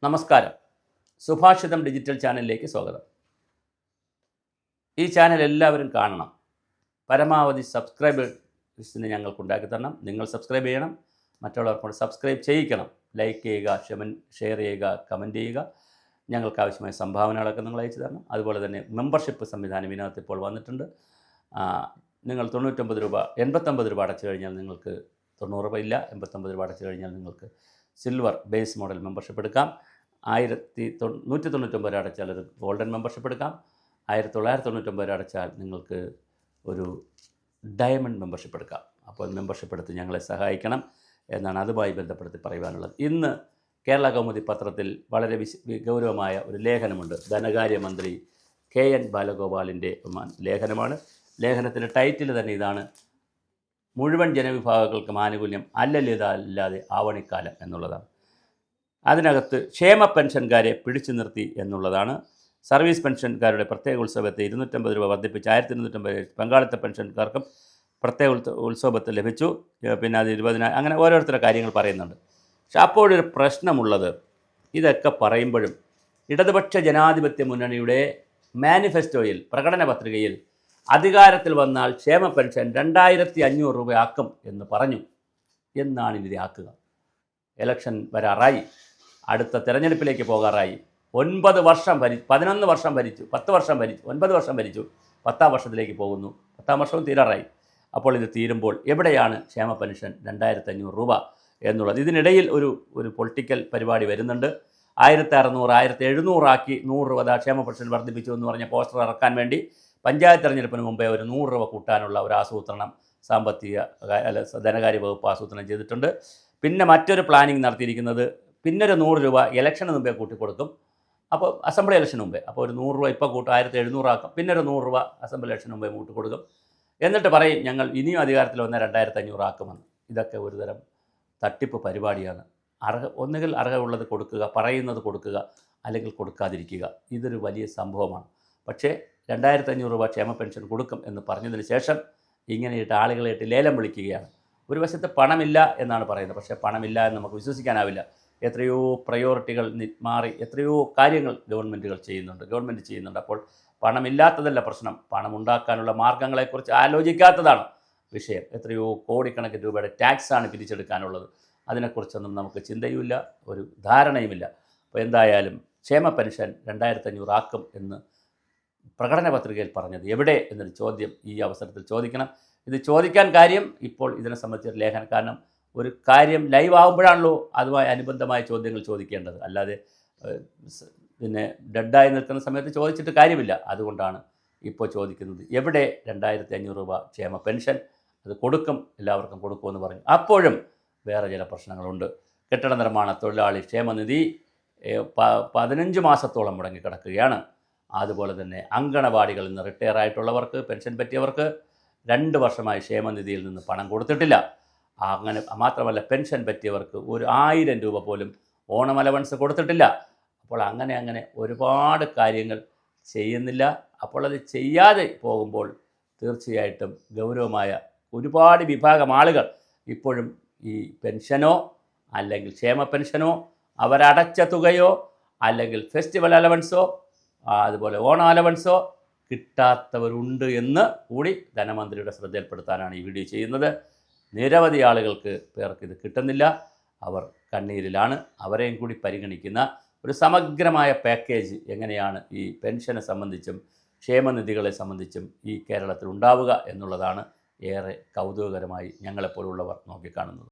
നമസ്കാരം. സുഭാഷിതം ഡിജിറ്റൽ ചാനലിലേക്ക് സ്വാഗതം. ഈ ചാനൽ എല്ലാവരും കാണണം. പരമാവധി സബ്സ്ക്രൈബേഴ്സിനെ ഞങ്ങൾക്ക് ഉണ്ടാക്കി തരണം. നിങ്ങൾ സബ്സ്ക്രൈബ് ചെയ്യണം, മറ്റുള്ളവർക്കൂടെ സബ്സ്ക്രൈബ് ചെയ്യിക്കണം. ലൈക്ക് ചെയ്യുക, ഷെയർ ചെയ്യുക, കമൻറ്റ് ചെയ്യുക. ഞങ്ങൾക്ക് ആവശ്യമായ സംഭാവനകളൊക്കെ നിങ്ങൾ അയച്ചു തരണം. അതുപോലെ തന്നെ മെമ്പർഷിപ്പ് സംവിധാനം ഇതിനകത്ത് ഇപ്പോൾ വന്നിട്ടുണ്ട്. നിങ്ങൾ 99 രൂപ 89 രൂപ അടച്ചു കഴിഞ്ഞാൽ നിങ്ങൾക്ക് 90 രൂപ ഇല്ല, 89 രൂപ അടച്ചു കഴിഞ്ഞാൽ നിങ്ങൾക്ക് സിൽവർ ബേസ് മോഡൽ മെമ്പർഷിപ്പ് എടുക്കാം. 199 രൂപ അടച്ചാൽ ഒരു ഗോൾഡൻ മെമ്പർഷിപ്പ് എടുക്കാം. 1999 രൂപ അടച്ചാൽ നിങ്ങൾക്ക് ഒരു ഡയമണ്ട് മെമ്പർഷിപ്പ് എടുക്കാം. അപ്പോൾ മെമ്പർഷിപ്പ് എടുത്ത് ഞങ്ങളെ സഹായിക്കണം എന്നാണ് അതുമായി ബന്ധപ്പെടുത്തി പറയുവാനുള്ളത്. ഇന്ന് കേരള കൗമുദി പത്രത്തിൽ വളരെ ഗൗരവമായ ഒരു ലേഖനമുണ്ട്. ധനകാര്യമന്ത്രി KN ബാലഗോപാലിൻ്റെ ലേഖനമാണ്. ലേഖനത്തിൻ്റെ ടൈറ്റിൽ തന്നെ ഇതാണ്: മുഴുവൻ ജനവിഭാഗങ്ങൾക്കും ആനുകൂല്യം അല്ലല്ലാതെ ആവണിക്കാലം എന്നുള്ളതാണ്. അതിനകത്ത് ക്ഷേമ പെൻഷൻകാരെ പിടിച്ചു നിർത്തി എന്നുള്ളതാണ്. സർവീസ് പെൻഷൻകാരുടെ പ്രത്യേക ഉത്സവത്തെ 250 രൂപ വർദ്ധിപ്പിച്ച് 1250 പങ്കാളിത്ത പെൻഷൻകാർക്കും പ്രത്യേക ഉത്സവത്തിൽ ലഭിച്ചു. പിന്നെ അത് 20,000 അങ്ങനെ ഓരോരുത്തരുടെ കാര്യങ്ങൾ പറയുന്നുണ്ട്. പക്ഷെ അപ്പോഴൊരു പ്രശ്നമുള്ളത്, ഇതൊക്കെ പറയുമ്പോഴും ഇടതുപക്ഷ ജനാധിപത്യ മുന്നണിയുടെ മാനിഫെസ്റ്റോയിൽ, പ്രകടന പത്രികയിൽ അധികാരത്തിൽ വന്നാൽ ക്ഷേമ പെൻഷൻ 2500 രൂപ ആക്കും എന്ന് പറഞ്ഞു. എന്നാണ് ഇത് ആക്കുക? ഇലക്ഷൻ വരാറായി, അടുത്ത തെരഞ്ഞെടുപ്പിലേക്ക് പോകാറായി. 9 വർഷം 11 വർഷം ഭരിച്ചു, 10 വർഷം ഭരിച്ചു, 9 വർഷം ഭരിച്ചു, 10ാം വർഷത്തിലേക്ക് പോകുന്നു. 10ാം വർഷവും തീരാറായി. അപ്പോൾ ഇത് തീരുമ്പോൾ എവിടെയാണ് ക്ഷേമ പെൻഷൻ 2500 രൂപ എന്നുള്ളത്? ഇതിനിടയിൽ ഒരു പൊളിറ്റിക്കൽ പരിപാടി വരുന്നുണ്ട്. 1600 1700 ആക്കി 100 രൂപ ക്ഷേമ പെൻഷൻ വർദ്ധിപ്പിച്ചു എന്ന് പറഞ്ഞ പോസ്റ്റർ ഇറക്കാൻ വേണ്ടി പഞ്ചായത്ത് തെരഞ്ഞെടുപ്പിന് മുമ്പേ ഒരു 100 രൂപ കൂട്ടാനുള്ള ഒരു ആസൂത്രണം ധനകാര്യ വകുപ്പ് ആസൂത്രണം ചെയ്തിട്ടുണ്ട്. പിന്നെ മറ്റൊരു പ്ലാനിങ് നടത്തിയിരിക്കുന്നത്, പിന്നൊരു 100 രൂപ ഇലക്ഷന് മുമ്പേ കൂട്ടിക്കൊടുക്കും. അപ്പോൾ അസംബ്ലി ഇലക്ഷന് മുമ്പേ, അപ്പോൾ ഒരു 100 രൂപ ഇപ്പോൾ കൂട്ടും, 1700 ആക്കും. പിന്നൊരു 100 രൂപ അസംബ്ലി ഇലക്ഷന് മുമ്പേ കൂട്ടിക്കൊടുക്കും. എന്നിട്ട് പറയും ഞങ്ങൾ ഇനിയും അധികാരത്തിൽ വന്നാൽ 2500 ആക്കുമെന്ന്. ഇതൊക്കെ ഒരുതരം തട്ടിപ്പ് പരിപാടിയാണ്. ഒന്നുകിൽ അർഹതയുള്ളത് കൊടുക്കുക, പറയുന്നത് കൊടുക്കുക, അല്ലെങ്കിൽ കൊടുക്കാതിരിക്കുക. ഇതൊരു വലിയ സംഭവമാണ്. പക്ഷേ 2500 രൂപ ക്ഷേമ പെൻഷൻ കൊടുക്കും എന്ന് പറഞ്ഞതിന് ശേഷം ഇങ്ങനെയിട്ട് ആളുകളായിട്ട് ലേലം വിളിക്കുകയാണ്. ഒരു വശത്ത് പണമില്ല എന്നാണ് പറയുന്നത്. പക്ഷേ പണമില്ല എന്ന് നമുക്ക് വിശ്വസിക്കാനാവില്ല. എത്രയോ പ്രയോറിറ്റികൾ മാറി എത്രയോ കാര്യങ്ങൾ ഗവൺമെൻറ് ചെയ്യുന്നുണ്ട്. അപ്പോൾ പണമില്ലാത്തതല്ല പ്രശ്നം, പണമുണ്ടാക്കാനുള്ള മാർഗ്ഗങ്ങളെക്കുറിച്ച് ആലോചിക്കാത്തതാണ് വിഷയം. എത്രയോ കോടിക്കണക്കിന് രൂപയുടെ ടാക്സാണ് പിരിച്ചെടുക്കാനുള്ളത്. അതിനെക്കുറിച്ചൊന്നും നമുക്ക് ചിന്തയുമില്ല, ഒരു ധാരണയുമില്ല. അപ്പോൾ എന്തായാലും ക്ഷേമ പെൻഷൻ 2500 ആക്കും എന്ന് പ്രകടന പത്രികയിൽ പറഞ്ഞത് എവിടെ എന്നൊരു ചോദ്യം ഈ അവസരത്തിൽ ചോദിക്കണം. ഇത് ചോദിക്കാൻ കാര്യം, ഇപ്പോൾ ഇതിനെ സംബന്ധിച്ചൊരു ലേഖനം, കാരണം ഒരു കാര്യം ലൈവ് ആകുമ്പോഴാണല്ലോ അതുമായി അനുബന്ധമായ ചോദ്യങ്ങൾ ചോദിക്കേണ്ടത്. അല്ലാതെ പിന്നെ ഡെഡായി നിൽക്കുന്ന സമയത്ത് ചോദിച്ചിട്ട് കാര്യമില്ല. അതുകൊണ്ടാണ് ഇപ്പോൾ ചോദിക്കുന്നത്, എവിടെ 2500 രൂപ ക്ഷേമ പെൻഷൻ? അത് കൊടുക്കും, എല്ലാവർക്കും കൊടുക്കുമെന്ന് പറഞ്ഞു. അപ്പോഴും വേറെ ചില പ്രശ്നങ്ങളുണ്ട്. കെട്ടിട നിർമ്മാണ തൊഴിലാളി ക്ഷേമനിധി 15 മാസത്തോളം മുടങ്ങിക്കിടക്കുകയാണ്. അതുപോലെ തന്നെ അങ്കണവാടികളിൽ നിന്ന് റിട്ടയർ ആയിട്ടുള്ളവർക്ക്, പെൻഷൻ പറ്റിയവർക്ക് 2 വർഷമായി ക്ഷേമനിധിയിൽ നിന്ന് പണം കൊടുത്തിട്ടില്ല. അങ്ങനെ മാത്രമല്ല, പെൻഷൻ പറ്റിയവർക്ക് ഒരു 1000 രൂപ പോലും ഓണം അലവൻസ് കൊടുത്തിട്ടില്ല. അപ്പോൾ അങ്ങനെ ഒരുപാട് കാര്യങ്ങൾ ചെയ്യുന്നില്ല. അപ്പോൾ അത് ചെയ്യാതെ പോകുമ്പോൾ തീർച്ചയായിട്ടും ഗൗരവമായ ഒരുപാട് വിഭാഗം ആളുകൾ ഇപ്പോഴും ഈ പെൻഷനോ അല്ലെങ്കിൽ ക്ഷേമ പെൻഷനോ അവരടച്ച തുകയോ അല്ലെങ്കിൽ ഫെസ്റ്റിവൽ അലവൻസോ അതുപോലെ ഓണം അലവൻസോ കിട്ടാത്തവരുണ്ട് എന്ന് കൂടി ധനമന്ത്രിയുടെ ശ്രദ്ധയിൽപ്പെടുത്താനാണ് ഈ വീഡിയോ ചെയ്യുന്നത്. നിരവധി പേർക്ക് ഇത് കിട്ടുന്നില്ല. അവർ കണ്ണീരിലാണ്. അവരെയും കൂടി പരിഗണിക്കുന്ന ഒരു സമഗ്രമായ പാക്കേജ് എങ്ങനെയാണ് ഈ പെൻഷനെ സംബന്ധിച്ചും ക്ഷേമനിധികളെ സംബന്ധിച്ചും ഈ കേരളത്തിൽ ഉണ്ടാവുക എന്നുള്ളതാണ് ഏറെ കൗതുകകരമായി ഞങ്ങളെപ്പോലുള്ളവർ നോക്കിക്കാണുന്നത്.